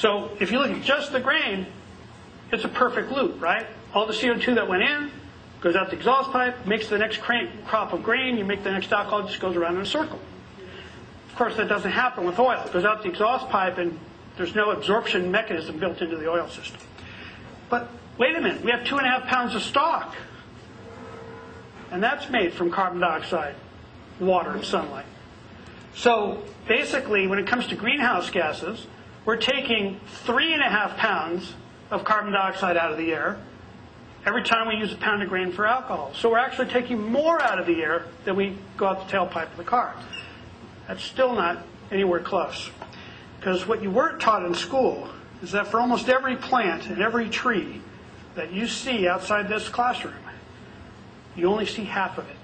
So if you look at just the grain, it's a perfect loop, right? All the CO2 that went in goes out the exhaust pipe, makes the next crop of grain, you make the next alcohol, it just goes around in a circle. Of course, that doesn't happen with oil. It goes out the exhaust pipe and there's no absorption mechanism built into the oil system. But wait a minute, we have 2.5 pounds of stock. And that's made from carbon dioxide, water, and sunlight. So basically, when it comes to greenhouse gases, we're taking 3.5 pounds of carbon dioxide out of the air every time we use a pound of grain for alcohol. So we're actually taking more out of the air than we go out the tailpipe of the car. That's still not anywhere close. Because what you weren't taught in school is that for almost every plant and every tree that you see outside this classroom, you only see half of it.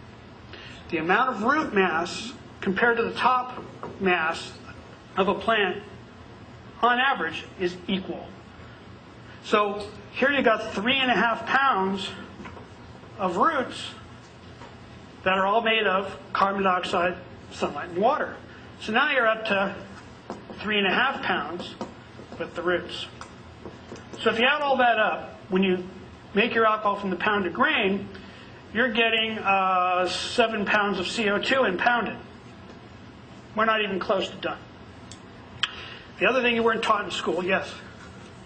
The amount of root mass compared to the top mass of a plant, on average, is equal. So here you got 3.5 pounds of roots that are all made of carbon dioxide, sunlight, and water. So now you're up to 3.5 pounds with the roots. So if you add all that up, when you make your alcohol from the pound of grain, you're getting 7 pounds of CO2 impounded. We're not even close to done. The other thing you weren't taught in school, yes?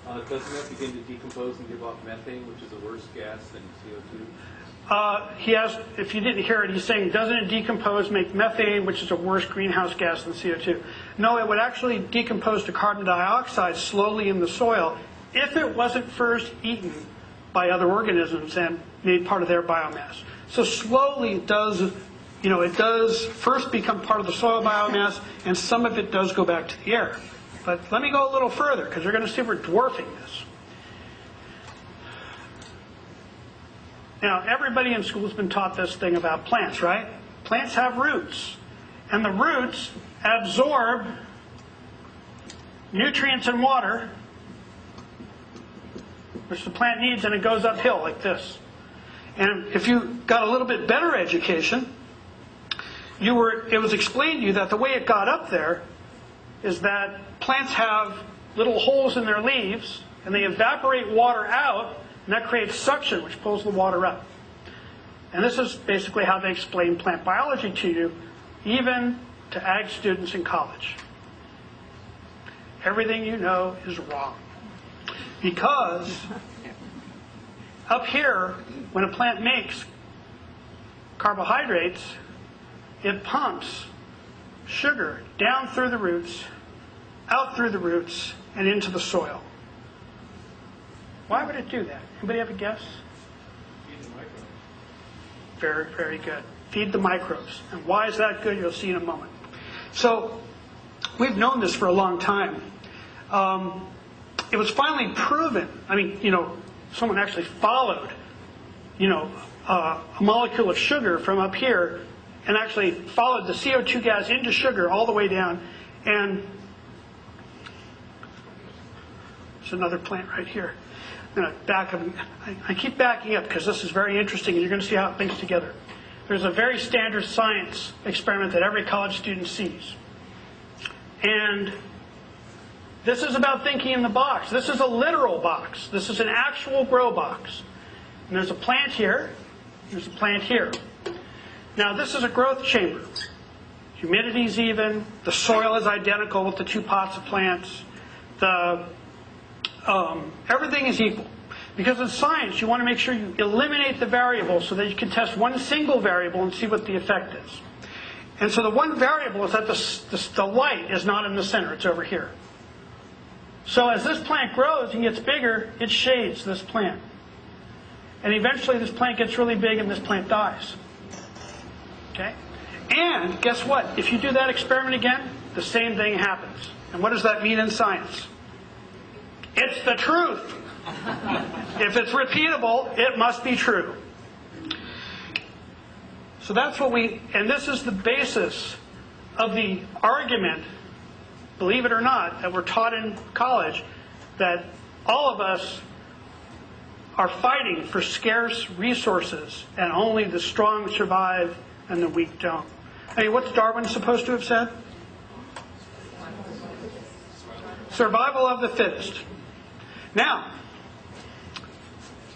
Doesn't that begin to decompose and give off methane, which is a worse gas than CO2? He asked, if you didn't hear it, he's saying, doesn't it decompose, make methane, which is a worse greenhouse gas than CO2? No, it would actually decompose to carbon dioxide slowly in the soil if it wasn't first eaten by other organisms and made part of their biomass. So slowly it does, it does first become part of the soil biomass, and some of it does go back to the air. But let me go a little further, because you're going to see we're dwarfing this. Now, everybody in school has been taught this thing about plants, right? Plants have roots, and the roots absorb nutrients and water, which the plant needs, and it goes uphill like this. And if you got a little bit better education, it was explained to you that the way it got up there is that plants have little holes in their leaves, and they evaporate water out, and that creates suction, which pulls the water up. And this is basically how they explain plant biology to you, even to ag students in college. Everything you know is wrong. Because up here, when a plant makes carbohydrates, it pumps sugar down through the roots, out through the roots, and into the soil. Why would it do that? Anybody have a guess? Feed the microbes. Very, very good. Feed the microbes. And why is that good? You'll see in a moment. So we've known this for a long time. It was finally proven. Someone actually followed, a molecule of sugar from up here and actually followed the CO2 gas into sugar all the way down. And there's another plant right here. I'm going to back up. I keep backing up because this is very interesting, and you're going to see how it links together. There's a very standard science experiment that every college student sees. And this is about thinking in the box. This is a literal box. This is an actual grow box. And there's a plant here. There's a plant here. Now, this is a growth chamber. Humidity's even. The soil is identical with the two pots of plants. Everything is equal. Because in science, you want to make sure you eliminate the variable so that you can test one single variable and see what the effect is. And so the one variable is that the light is not in the center. It's over here. So as this plant grows and gets bigger, it shades this plant. And eventually this plant gets really big and this plant dies. Okay? And guess what? If you do that experiment again, the same thing happens. And what does that mean in science? It's the truth. If it's repeatable, it must be true. So that's what and this is the basis of the argument, believe it or not, that we're taught in college, that all of us are fighting for scarce resources, and only the strong survive and the weak don't. What's Darwin supposed to have said? Survival of the fittest. Now,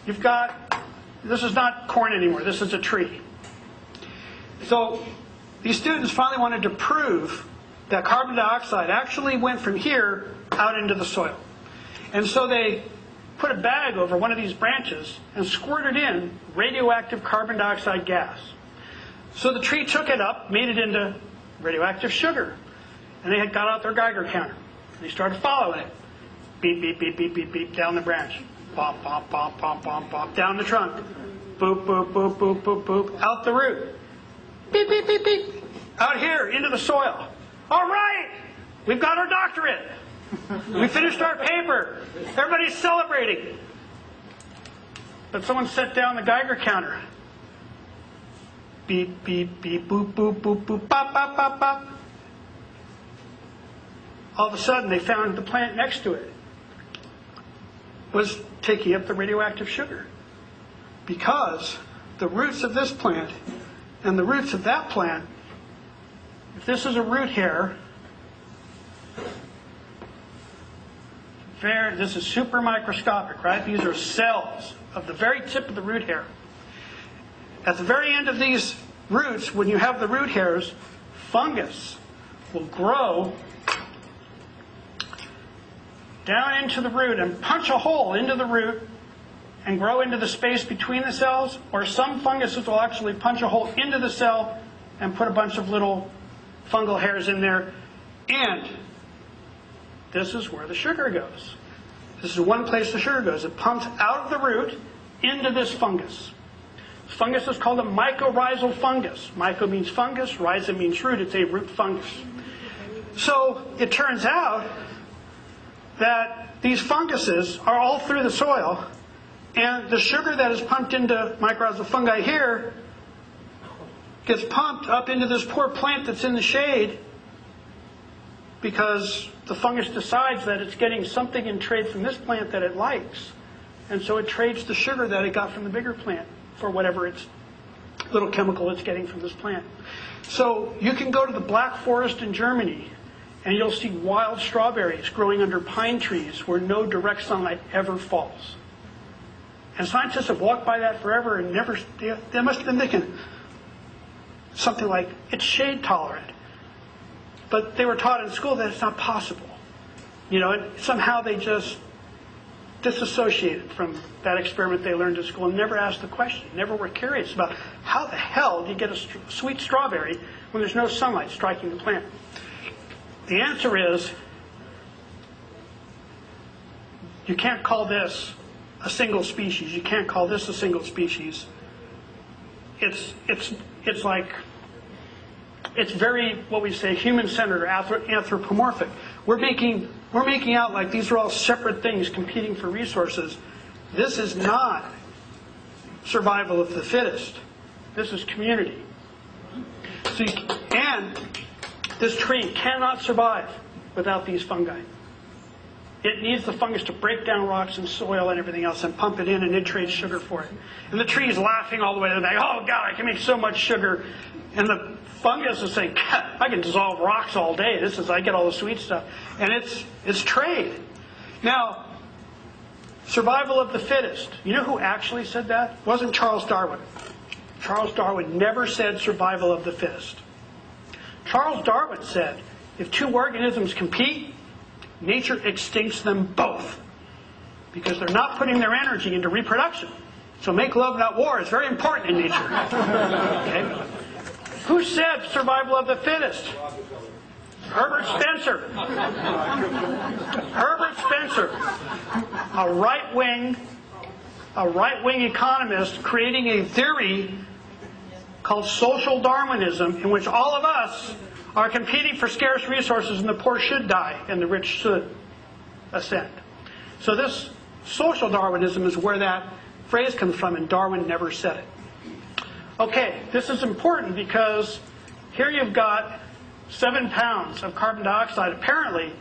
you've got, this is not corn anymore, this is a tree. So these students finally wanted to prove that carbon dioxide actually went from here out into the soil. And so they put a bag over one of these branches and squirted in radioactive carbon dioxide gas. So the tree took it up, made it into radioactive sugar. And they had got out their Geiger counter. They started following it. Beep, beep, beep, beep, beep, beep, down the branch. Bop, bop, bop, bop, bop, bop, down the trunk. Boop, boop, boop, boop, boop, boop, out the root. Beep, beep, beep, beep. Out here, into the soil. All right, we've got our doctorate. We finished our paper. Everybody's celebrating. But someone set down the Geiger counter. Beep, beep, beep, boop, boop, boop, boop, bop, bop, bop, bop. All of a sudden, they found the plant next to it was taking up the radioactive sugar. Because the roots of this plant and the roots of that plant, if this is a root hair, this is super microscopic, right? These are cells of the very tip of the root hair. At the very end of these roots, when you have the root hairs, fungus will grow down into the root and punch a hole into the root and grow into the space between the cells, or some funguses will actually punch a hole into the cell and put a bunch of little fungal hairs in there. And this is where the sugar goes. This is one place the sugar goes. It pumps out of the root into this fungus. Fungus is called a mycorrhizal fungus. Myco means fungus, rhiza means root. It's a root fungus. So it turns out that these funguses are all through the soil, and the sugar that is pumped into mycorrhizal fungi here gets pumped up into this poor plant that's in the shade because the fungus decides that it's getting something in trade from this plant that it likes. And so it trades the sugar that it got from the bigger plant for whatever its little chemical it's getting from this plant. So you can go to the Black Forest in Germany and you'll see wild strawberries growing under pine trees where no direct sunlight ever falls. And scientists have walked by that forever and never, they must have been thinking something like, it's shade tolerant. But they were taught in school that it's not possible. You know, somehow they just disassociated from that experiment they learned at school and never asked the question, never were curious about how the hell do you get a sweet strawberry when there's no sunlight striking the plant. The answer is, you can't call this a single species. You can't call this a single species. It's like, it's very, what we say, human-centered or anthropomorphic. We're making out like these are all separate things competing for resources. This is not survival of the fittest. This is community. And this tree cannot survive without these fungi. It needs the fungus to break down rocks and soil and everything else and pump it in, and it trades sugar for it. And the tree is laughing all the way to the back. Oh, God, I can make so much sugar. And the fungus is saying, I can dissolve rocks all day. I get all the sweet stuff. And it's trade. Now, survival of the fittest. You know who actually said that? It wasn't Charles Darwin. Charles Darwin never said survival of the fittest. Charles Darwin said, if two organisms compete, nature extincts them both because they're not putting their energy into reproduction. So make love, not war is very important in nature. Okay? Who said survival of the fittest? Herbert Spencer. Herbert Spencer, a right-wing economist creating a theory called social Darwinism, in which all of us are competing for scarce resources and the poor should die and the rich should ascend. So this social Darwinism is where that phrase comes from, and Darwin never said it. Okay, this is important because here you've got 7 pounds of carbon dioxide apparently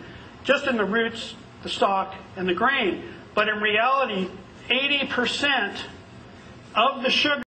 just in the roots, the stalk, and the grain. But in reality, 80% of the sugar